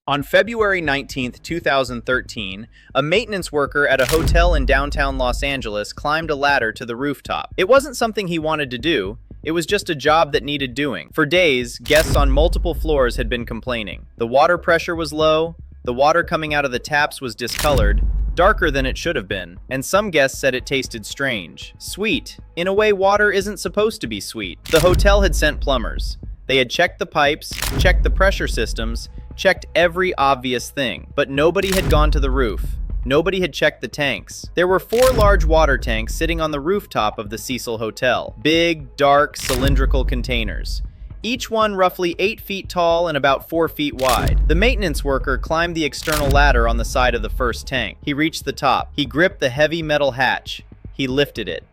On February 19, 2013, a maintenance worker at a hotel in downtown Los Angeles climbed a ladder to the rooftop. It wasn't something he wanted to do, it was just a job that needed doing. For days, guests on multiple floors had been complaining. The water pressure was low, the water coming out of the taps was discolored, darker than it should have been, and some guests said it tasted strange. Sweet. In a way, water isn't supposed to be sweet. The hotel had sent plumbers. They had checked the pipes, checked the pressure systems, checked every obvious thing, but nobody had gone to the roof. Nobody had checked the tanks. There were 4 large water tanks sitting on the rooftop of the Cecil Hotel. Big, dark, cylindrical containers. Each one roughly 8 feet tall and about 4 feet wide. The maintenance worker climbed the external ladder on the side of the first tank. He reached the top. He gripped the heavy metal hatch. He lifted it.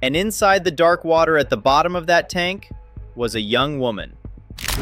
And inside the dark water at the bottom of that tank was a young woman.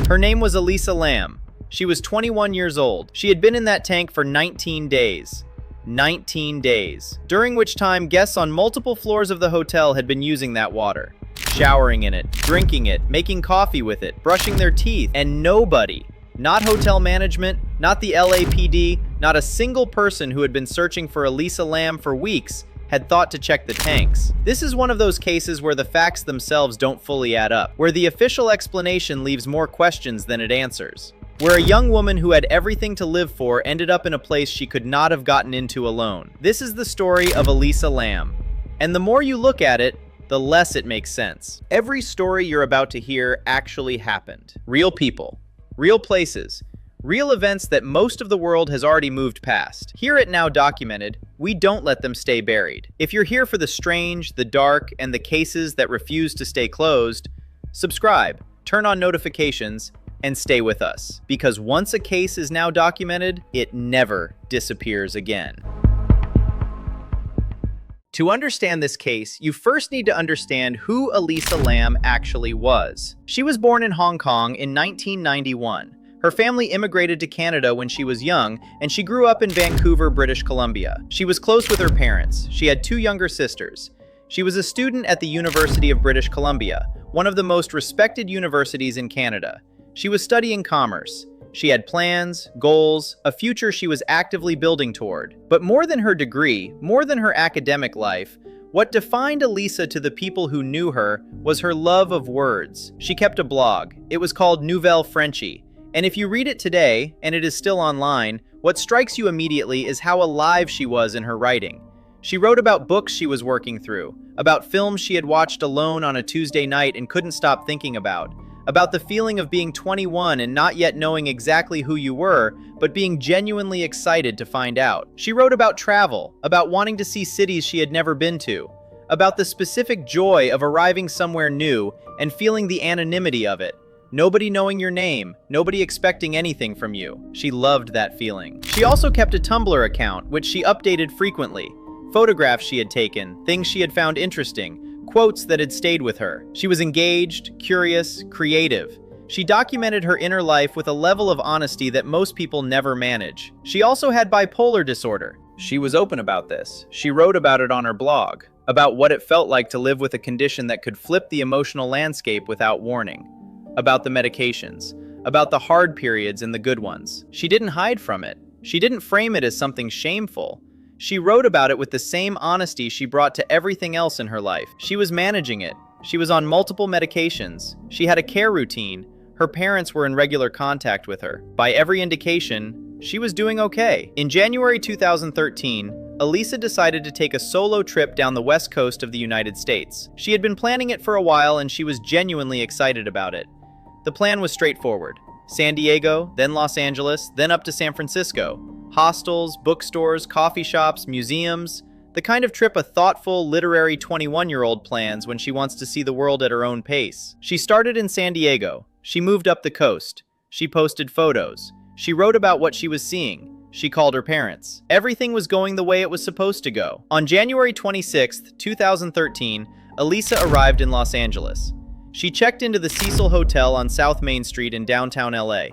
Her name was Elisa Lam. She was 21 years old. She had been in that tank for 19 days. 19 days. During which time guests on multiple floors of the hotel had been using that water. Showering in it, drinking it, making coffee with it, brushing their teeth, and nobody, not hotel management, not the LAPD, not a single person who had been searching for Elisa Lam for weeks had thought to check the tanks. This is one of those cases where the facts themselves don't fully add up, where the official explanation leaves more questions than it answers. Where a young woman who had everything to live for ended up in a place she could not have gotten into alone. This is the story of Elisa Lam. And the more you look at it, the less it makes sense. Every story you're about to hear actually happened. Real people, real places, real events that most of the world has already moved past. Here at Now Documented, we don't let them stay buried. If you're here for the strange, the dark, and the cases that refuse to stay closed, subscribe, turn on notifications, and stay with us. Because once a case is now documented, it never disappears again. To understand this case, you first need to understand who Elisa Lam actually was. She was born in Hong Kong in 1991. Her family immigrated to Canada when she was young, and she grew up in Vancouver, British Columbia. She was close with her parents. She had 2 younger sisters. She was a student at the University of British Columbia, one of the most respected universities in Canada. She was studying commerce. She had plans, goals, a future she was actively building toward. But more than her degree, more than her academic life, what defined Elisa to the people who knew her was her love of words. She kept a blog. It was called Nouvelle Frenchie. And if you read it today, and it is still online, what strikes you immediately is how alive she was in her writing. She wrote about books she was working through, about films she had watched alone on a Tuesday night and couldn't stop thinking about the feeling of being 21 and not yet knowing exactly who you were, but being genuinely excited to find out. She wrote about travel, about wanting to see cities she had never been to, about the specific joy of arriving somewhere new and feeling the anonymity of it. Nobody knowing your name, nobody expecting anything from you. She loved that feeling. She also kept a Tumblr account, which she updated frequently. Photographs she had taken, things she had found interesting, quotes that had stayed with her. She was engaged, curious, creative. She documented her inner life with a level of honesty that most people never manage. She also had bipolar disorder. She was open about this. She wrote about it on her blog, about what it felt like to live with a condition that could flip the emotional landscape without warning, about the medications, about the hard periods and the good ones. She didn't hide from it. She didn't frame it as something shameful. She wrote about it with the same honesty she brought to everything else in her life. She was managing it. She was on multiple medications. She had a care routine. Her parents were in regular contact with her. By every indication, she was doing okay. In January 2013, Elisa decided to take a solo trip down the west coast of the United States. She had been planning it for a while and she was genuinely excited about it. The plan was straightforward. San Diego, then Los Angeles, then up to San Francisco. Hostels, bookstores, coffee shops, museums, the kind of trip a thoughtful, literary 21-year-old plans when she wants to see the world at her own pace. She started in San Diego. She moved up the coast. She posted photos. She wrote about what she was seeing. She called her parents. Everything was going the way it was supposed to go. On January 26, 2013, Elisa arrived in Los Angeles. She checked into the Cecil Hotel on South Main Street in downtown LA,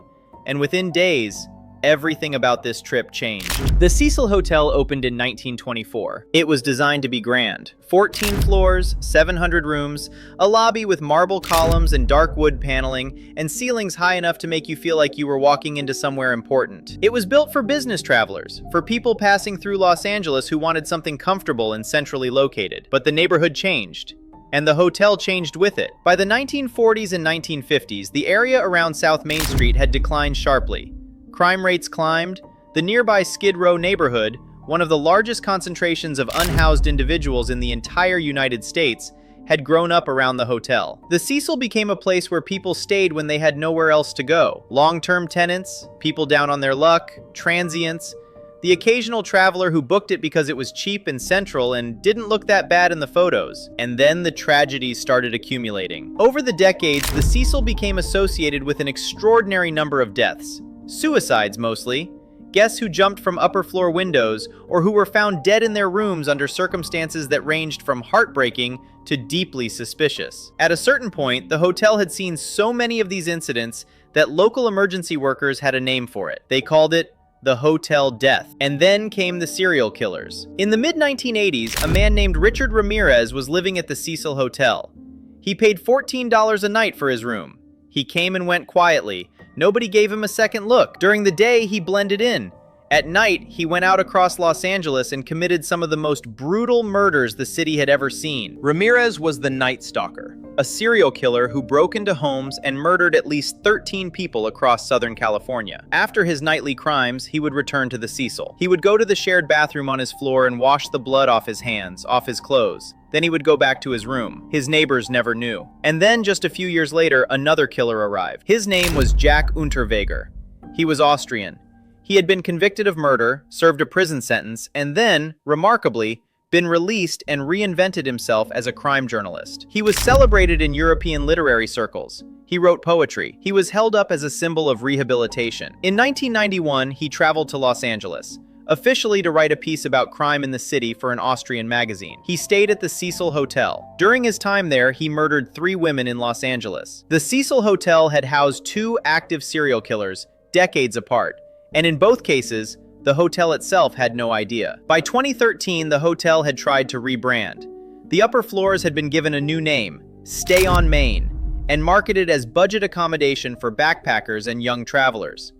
and within days, everything about this trip changed. The Cecil Hotel opened in 1924. It was designed to be grand. 14 floors, 700 rooms, a lobby with marble columns and dark wood paneling, and ceilings high enough to make you feel like you were walking into somewhere important. It was built for business travelers, for people passing through Los Angeles who wanted something comfortable and centrally located. But the neighborhood changed, and the hotel changed with it. By the 1940s and 1950s, the area around South Main Street had declined sharply. Crime rates climbed. The nearby Skid Row neighborhood, one of the largest concentrations of unhoused individuals in the entire United States, had grown up around the hotel. The Cecil became a place where people stayed when they had nowhere else to go. Long-term tenants, people down on their luck, transients, the occasional traveler who booked it because it was cheap and central and didn't look that bad in the photos. And then the tragedies started accumulating. Over the decades, the Cecil became associated with an extraordinary number of deaths. Suicides mostly. Guests who jumped from upper floor windows or who were found dead in their rooms under circumstances that ranged from heartbreaking to deeply suspicious. At a certain point, the hotel had seen so many of these incidents that local emergency workers had a name for it. They called it the Hotel Death. And then came the serial killers. In the mid-1980s, a man named Richard Ramirez was living at the Cecil Hotel. He paid $14 a night for his room. He came and went quietly. Nobody gave him a second look. During the day, he blended in. At night, he went out across Los Angeles and committed some of the most brutal murders the city had ever seen. Ramirez was the Night Stalker, a serial killer who broke into homes and murdered at least 13 people across Southern California. After his nightly crimes, he would return to the Cecil. He would go to the shared bathroom on his floor and wash the blood off his hands, off his clothes. Then he would go back to his room. His neighbors never knew. And then, just a few years later, another killer arrived. His name was Jack Unterweger. He was Austrian. He had been convicted of murder, served a prison sentence, and then, remarkably, been released and reinvented himself as a crime journalist. He was celebrated in European literary circles. He wrote poetry. He was held up as a symbol of rehabilitation. In 1991, he traveled to Los Angeles, officially to write a piece about crime in the city for an Austrian magazine. He stayed at the Cecil Hotel. During his time there, he murdered 3 women in Los Angeles. The Cecil Hotel had housed 2 active serial killers, decades apart, and in both cases, the hotel itself had no idea. By 2013, the hotel had tried to rebrand. The upper floors had been given a new name, Stay on Main, and marketed as budget accommodation for backpackers and young travelers.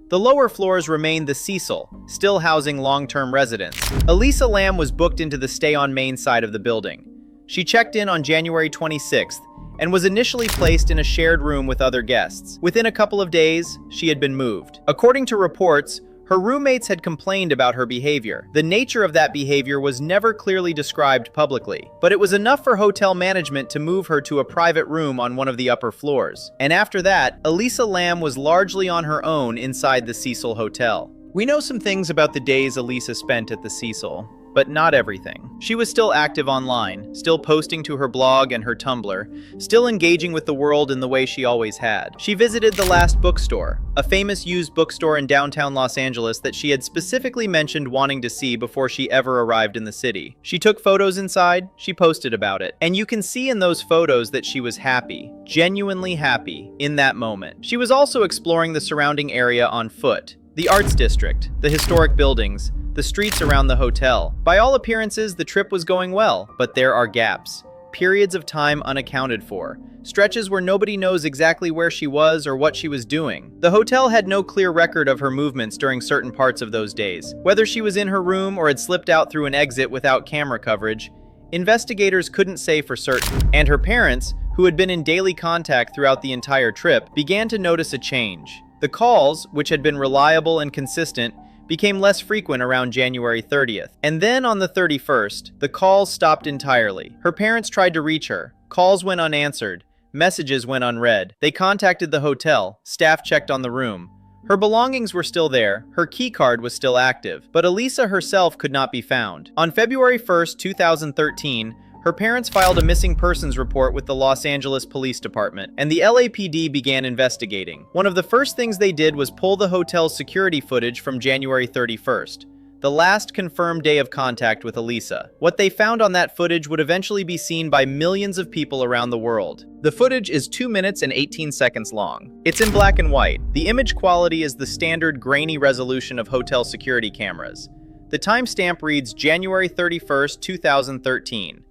The lower floors remained the Cecil, still housing long-term residents. Elisa Lam was booked into the Stay on Main side of the building. She checked in on January 26th and was initially placed in a shared room with other guests. Within a couple of days, she had been moved. According to reports, her roommates had complained about her behavior. The nature of that behavior was never clearly described publicly, but it was enough for hotel management to move her to a private room on one of the upper floors. And after that, Elisa Lam was largely on her own inside the Cecil Hotel. We know some things about the days Elisa spent at the Cecil, but not everything. She was still active online, still posting to her blog and her Tumblr, still engaging with the world in the way she always had. She visited The Last Bookstore, a famous used bookstore in downtown Los Angeles that she had specifically mentioned wanting to see before she ever arrived in the city. She took photos inside, she posted about it, and you can see in those photos that she was happy, genuinely happy, in that moment. She was also exploring the surrounding area on foot. The Arts District, the historic buildings, the streets around the hotel. By all appearances, the trip was going well, but there are gaps, periods of time unaccounted for, stretches where nobody knows exactly where she was or what she was doing. The hotel had no clear record of her movements during certain parts of those days. Whether she was in her room or had slipped out through an exit without camera coverage, investigators couldn't say for certain. And her parents, who had been in daily contact throughout the entire trip, began to notice a change. The calls, which had been reliable and consistent, became less frequent around January 30th. And then on the 31st, the calls stopped entirely. Her parents tried to reach her. Calls went unanswered. Messages went unread. They contacted the hotel. Staff checked on the room. Her belongings were still there. Her key card was still active. But Elisa herself could not be found. On February 1st, 2013, her parents filed a missing persons report with the Los Angeles Police Department, and the LAPD began investigating. One of the first things they did was pull the hotel's security footage from January 31st. the last confirmed day of contact with Elisa. What they found on that footage would eventually be seen by millions of people around the world. The footage is 2 minutes and 18 seconds long. It's in black and white. The image quality is the standard grainy resolution of hotel security cameras. The timestamp reads January 31st, 2013.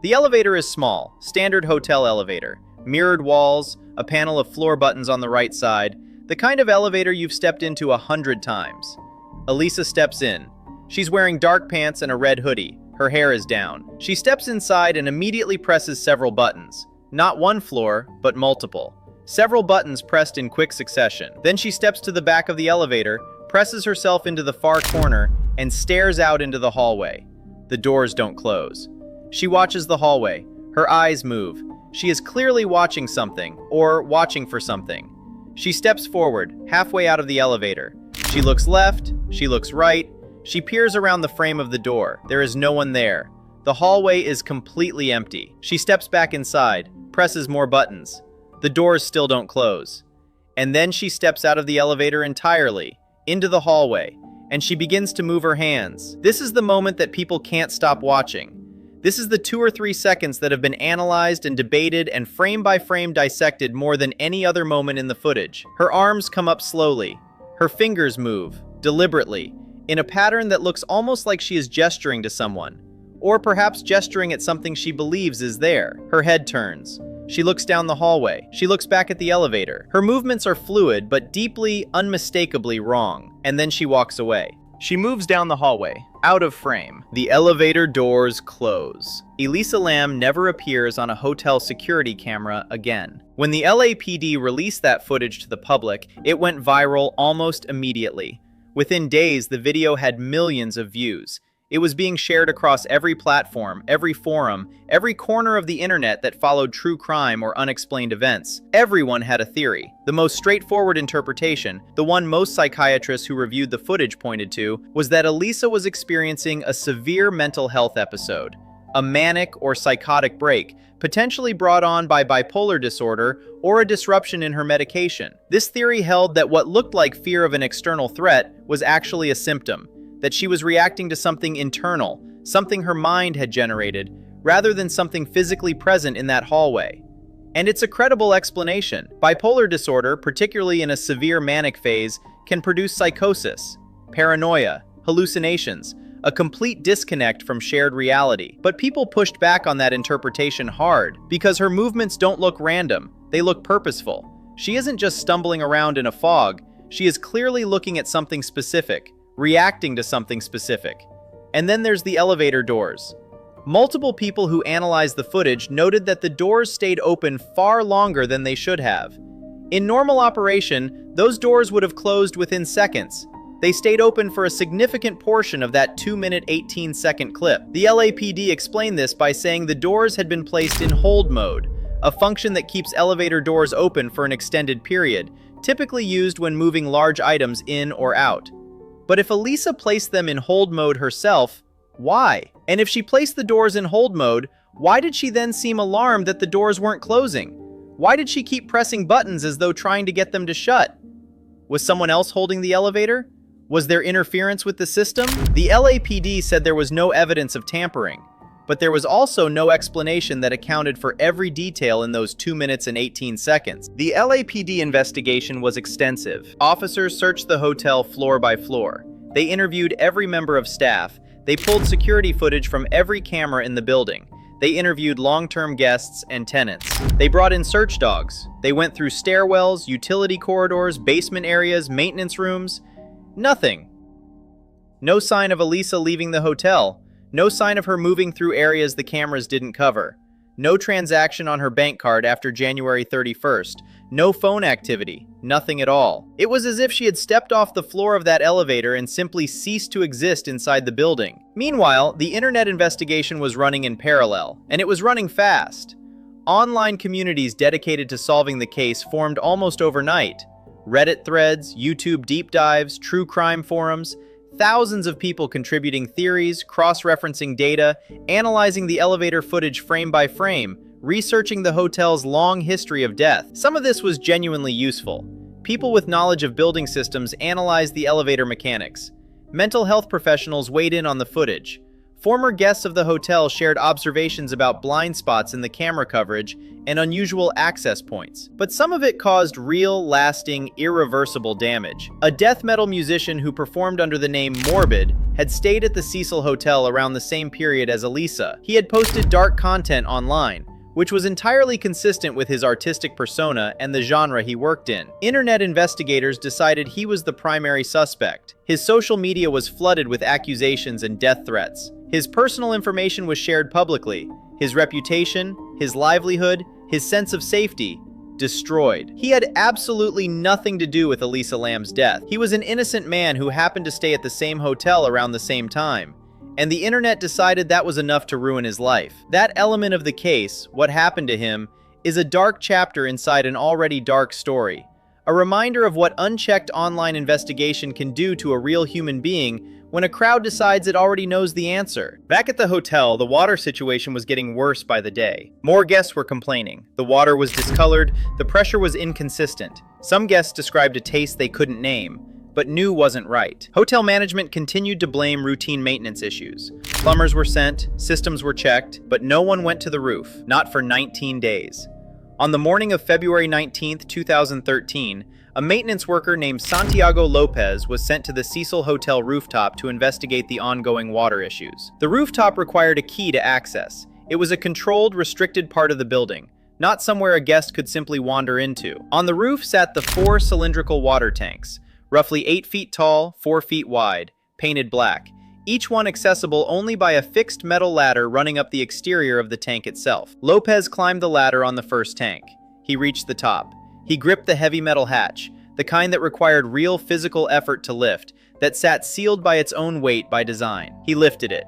The elevator is small, standard hotel elevator. Mirrored walls, a panel of floor buttons on the right side, the kind of elevator you've stepped into 100 times. Elisa steps in. She's wearing dark pants and a red hoodie. Her hair is down. She steps inside and immediately presses several buttons. Not one floor, but multiple. Several buttons pressed in quick succession. Then she steps to the back of the elevator, presses herself into the far corner, and stares out into the hallway. The doors don't close. She watches the hallway. Her eyes move. She is clearly watching something, or watching for something. She steps forward, halfway out of the elevator. She looks left, she looks right, she peers around the frame of the door. There is no one there. The hallway is completely empty. She steps back inside, presses more buttons. The doors still don't close. And then she steps out of the elevator entirely, into the hallway, and she begins to move her hands. This is the moment that people can't stop watching. This is the 2 or 3 seconds that have been analyzed and debated and frame by frame dissected more than any other moment in the footage. Her arms come up slowly. Her fingers move, deliberately, in a pattern that looks almost like she is gesturing to someone, or perhaps gesturing at something she believes is there. Her head turns. She looks down the hallway. She looks back at the elevator. Her movements are fluid, but deeply, unmistakably wrong. And then she walks away. She moves down the hallway, out of frame. The elevator doors close. Elisa Lam never appears on a hotel security camera again. When the LAPD released that footage to the public, it went viral almost immediately. Within days, the video had millions of views. It was being shared across every platform, every forum, every corner of the internet that followed true crime or unexplained events. Everyone had a theory. The most straightforward interpretation, the one most psychiatrists who reviewed the footage pointed to, was that Elisa was experiencing a severe mental health episode, a manic or psychotic break, potentially brought on by bipolar disorder or a disruption in her medication. This theory held that what looked like fear of an external threat was actually a symptom, that she was reacting to something internal, something her mind had generated, rather than something physically present in that hallway. And it's a credible explanation. Bipolar disorder, particularly in a severe manic phase, can produce psychosis, paranoia, hallucinations, a complete disconnect from shared reality. But people pushed back on that interpretation hard, because her movements don't look random, they look purposeful. She isn't just stumbling around in a fog, she is clearly looking at something specific, reacting to something specific. And then there's the elevator doors. Multiple people who analyzed the footage noted that the doors stayed open far longer than they should have. In normal operation, those doors would have closed within seconds. They stayed open for a significant portion of that 2-minute 18-second clip. The LAPD explained this by saying the doors had been placed in hold mode, a function that keeps elevator doors open for an extended period, typically used when moving large items in or out. But if Elisa placed them in hold mode herself, why? And if she placed the doors in hold mode, why did she then seem alarmed that the doors weren't closing? Why did she keep pressing buttons as though trying to get them to shut? Was someone else holding the elevator? Was there interference with the system? The LAPD said there was no evidence of tampering, but there was also no explanation that accounted for every detail in those 2 minutes and 18 seconds. The LAPD investigation was extensive. Officers searched the hotel floor by floor. They interviewed every member of staff. They pulled security footage from every camera in the building. They interviewed long-term guests and tenants. They brought in search dogs. They went through stairwells, utility corridors, basement areas, maintenance rooms. Nothing. No sign of Elisa leaving the hotel. No sign of her moving through areas the cameras didn't cover. No transaction on her bank card after January 31st. No phone activity. Nothing at all. It was as if she had stepped off the floor of that elevator and simply ceased to exist inside the building. Meanwhile, the internet investigation was running in parallel, and it was running fast. Online communities dedicated to solving the case formed almost overnight. Reddit threads, YouTube deep dives, true crime forums, thousands of people contributing theories, cross-referencing data, analyzing the elevator footage frame by frame, researching the hotel's long history of death. Some of this was genuinely useful. People with knowledge of building systems analyzed the elevator mechanics. Mental health professionals weighed in on the footage. Former guests of the hotel shared observations about blind spots in the camera coverage and unusual access points. But some of it caused real, lasting, irreversible damage. A death metal musician who performed under the name Morbid had stayed at the Cecil Hotel around the same period as Elisa. He had posted dark content online, which was entirely consistent with his artistic persona and the genre he worked in. Internet investigators decided he was the primary suspect. His social media was flooded with accusations and death threats. His personal information was shared publicly. His reputation, his livelihood, his sense of safety, destroyed. He had absolutely nothing to do with Elisa Lam's death. He was an innocent man who happened to stay at the same hotel around the same time. And the internet decided that was enough to ruin his life. That element of the case, what happened to him, is a dark chapter inside an already dark story. A reminder of what unchecked online investigation can do to a real human being when a crowd decides it already knows the answer. Back at the hotel, the water situation was getting worse by the day. More guests were complaining. The water was discolored, the pressure was inconsistent. Some guests described a taste they couldn't name, but knew wasn't right. Hotel management continued to blame routine maintenance issues. Plumbers were sent, systems were checked, but no one went to the roof, not for 19 days. On the morning of February 19, 2013, a maintenance worker named Santiago Lopez was sent to the Cecil Hotel rooftop to investigate the ongoing water issues. The rooftop required a key to access. It was a controlled, restricted part of the building, not somewhere a guest could simply wander into. On the roof sat the 4 cylindrical water tanks, roughly 8 feet tall, 4 feet wide, painted black, each one accessible only by a fixed metal ladder running up the exterior of the tank itself. Lopez climbed the ladder on the first tank. He reached the top. He gripped the heavy metal hatch, the kind that required real physical effort to lift, that sat sealed by its own weight by design. He lifted it.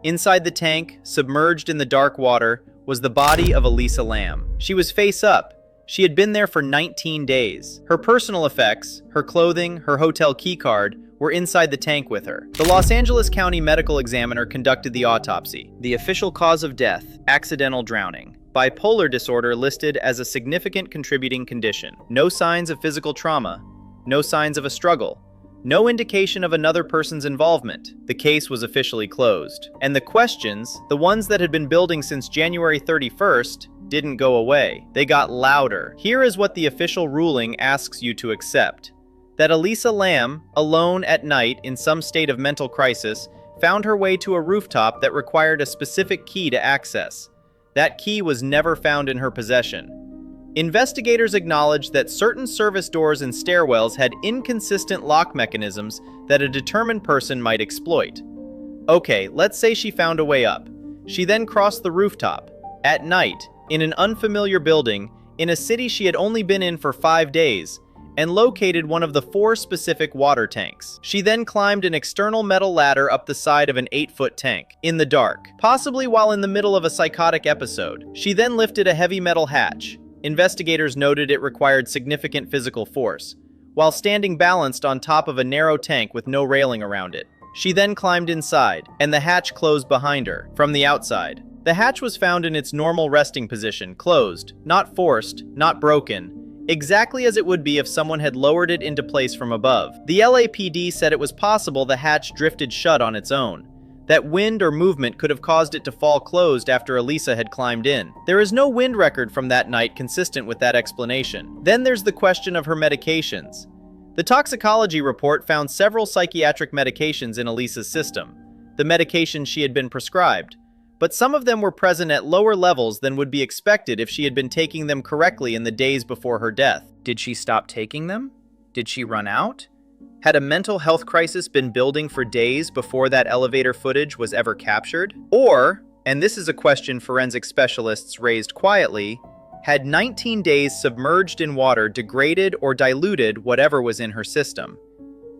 Inside the tank, submerged in the dark water, was the body of Elisa Lam. She was face up. She had been there for 19 days. Her personal effects, her clothing, her hotel keycard, were inside the tank with her. The Los Angeles County Medical Examiner conducted the autopsy. The official cause of death, accidental drowning. Bipolar disorder listed as a significant contributing condition. No signs of physical trauma. No signs of a struggle. No indication of another person's involvement. The case was officially closed. And the questions, the ones that had been building since January 31st, didn't go away. They got louder. Here is what the official ruling asks you to accept. That Elisa Lam, alone at night in some state of mental crisis, found her way to a rooftop that required a specific key to access. That key was never found in her possession. Investigators acknowledged that certain service doors and stairwells had inconsistent lock mechanisms that a determined person might exploit. Okay, let's say she found a way up. She then crossed the rooftop, at night, in an unfamiliar building, in a city she had only been in for 5 days, and located one of the 4 specific water tanks. She then climbed an external metal ladder up the side of an 8-foot tank, in the dark, possibly while in the middle of a psychotic episode. She then lifted a heavy metal hatch. Investigators noted it required significant physical force, while standing balanced on top of a narrow tank with no railing around it. She then climbed inside, and the hatch closed behind her, from the outside. The hatch was found in its normal resting position, closed, not forced, not broken, exactly as it would be if someone had lowered it into place from above. The LAPD said it was possible the hatch drifted shut on its own, that wind or movement could have caused it to fall closed after Elisa had climbed in. There is no wind record from that night consistent with that explanation. Then there's the question of her medications. The toxicology report found several psychiatric medications in Elisa's system, the medications she had been prescribed, but some of them were present at lower levels than would be expected if she had been taking them correctly in the days before her death. Did she stop taking them? Did she run out? Had a mental health crisis been building for days before that elevator footage was ever captured? Or, and this is a question forensic specialists raised quietly, had 19 days submerged in water degraded or diluted whatever was in her system,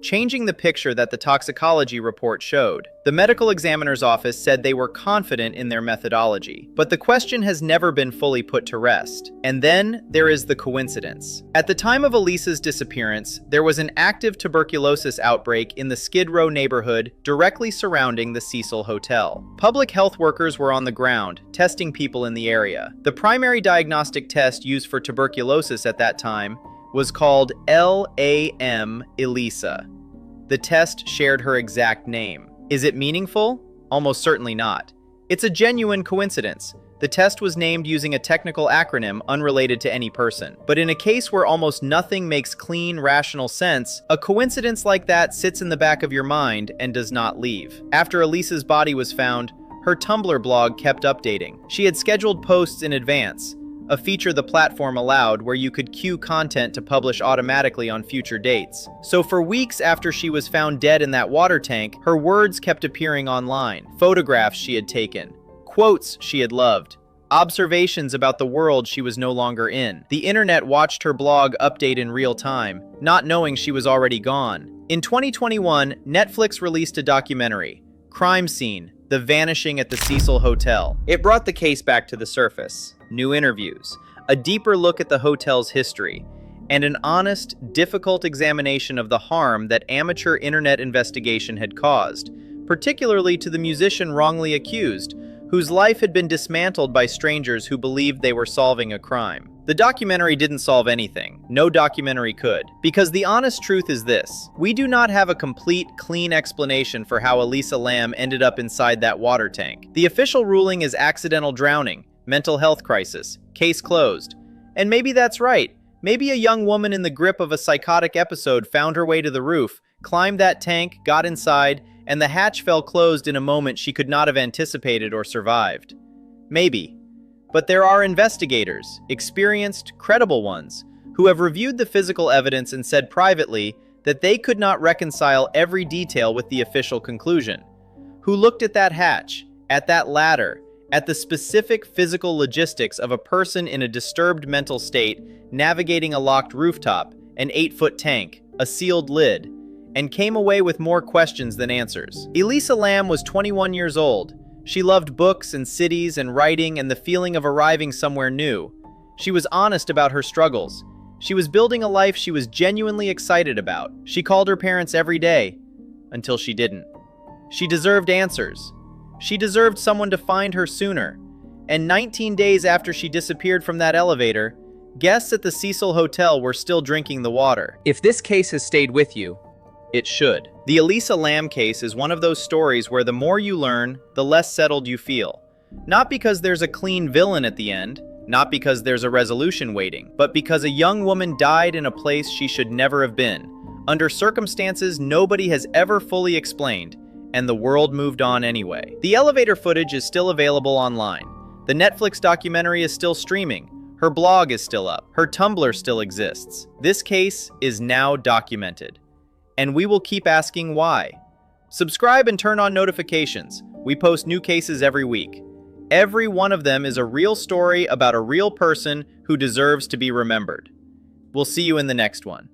changing the picture that the toxicology report showed? The medical examiner's office said they were confident in their methodology, but the question has never been fully put to rest. And then there is the coincidence. At the time of Elisa's disappearance, there was an active tuberculosis outbreak in the Skid Row neighborhood directly surrounding the Cecil Hotel. Public health workers were on the ground, testing people in the area. The primary diagnostic test used for tuberculosis at that time was called LAM ELISA. The test shared her exact name. Is it meaningful? Almost certainly not. It's a genuine coincidence. The test was named using a technical acronym unrelated to any person. But in a case where almost nothing makes clean, rational sense, a coincidence like that sits in the back of your mind and does not leave. After Elisa's body was found, her Tumblr blog kept updating. She had scheduled posts in advance, a feature the platform allowed where you could queue content to publish automatically on future dates. So for weeks after she was found dead in that water tank, her words kept appearing online. Photographs she had taken, quotes she had loved, observations about the world she was no longer in. The internet watched her blog update in real time, not knowing she was already gone. In 2021, Netflix released a documentary, Crime Scene: The Vanishing at the Cecil Hotel. It brought the case back to the surface. New interviews, a deeper look at the hotel's history, and an honest, difficult examination of the harm that amateur internet investigation had caused, particularly to the musician wrongly accused, whose life had been dismantled by strangers who believed they were solving a crime. The documentary didn't solve anything. No documentary could. Because the honest truth is this: we do not have a complete, clean explanation for how Elisa Lam ended up inside that water tank. The official ruling is accidental drowning, mental health crisis, case closed. And maybe that's right. Maybe a young woman in the grip of a psychotic episode found her way to the roof, climbed that tank, got inside, and the hatch fell closed in a moment she could not have anticipated or survived. Maybe. But there are investigators, experienced, credible ones, who have reviewed the physical evidence and said privately that they could not reconcile every detail with the official conclusion. Who looked at that hatch, at that ladder, at the specific physical logistics of a person in a disturbed mental state navigating a locked rooftop, an 8-foot tank, a sealed lid, and came away with more questions than answers. Elisa Lam was 21 years old. She loved books and cities and writing and the feeling of arriving somewhere new. She was honest about her struggles. She was building a life she was genuinely excited about. She called her parents every day, until she didn't. She deserved answers. She deserved someone to find her sooner. And 19 days after she disappeared from that elevator, guests at the Cecil Hotel were still drinking the water. If this case has stayed with you, it should. The Elisa Lam case is one of those stories where the more you learn, the less settled you feel. Not because there's a clean villain at the end, not because there's a resolution waiting, but because a young woman died in a place she should never have been, under circumstances nobody has ever fully explained, and the world moved on anyway. The elevator footage is still available online. The Netflix documentary is still streaming. Her blog is still up. Her Tumblr still exists. This case is now documented. And we will keep asking why. Subscribe and turn on notifications. We post new cases every week. Every one of them is a real story about a real person who deserves to be remembered. We'll see you in the next one.